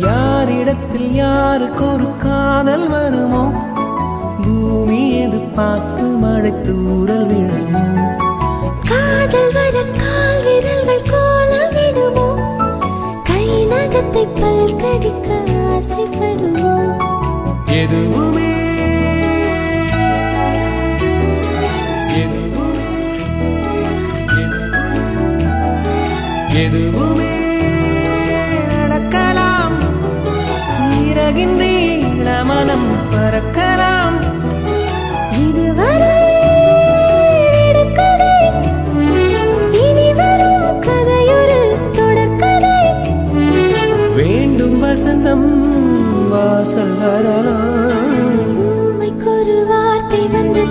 யாரிடத்தில் யாருக்கு ஒரு காதல் வருமோ பூமி எது பார்த்து மழை தூறல் விழுமோ காதல் வர கால் விரல்கள் கோலமிடுமோ கை நகத்தை பல் கடிக்க ஆசைப்படுமோ எதுவுமே எதுவுமே நடக்கலாம் இறகின் நீள மனம் பறக்கலாம் இதுவரை விடுகதை இனி வரும் கதையொரு தொடர்கதை வேண்டும் வசந்தம் வாசல் வரலாம் ஊமைக்கொரு வார்த்தை வந்து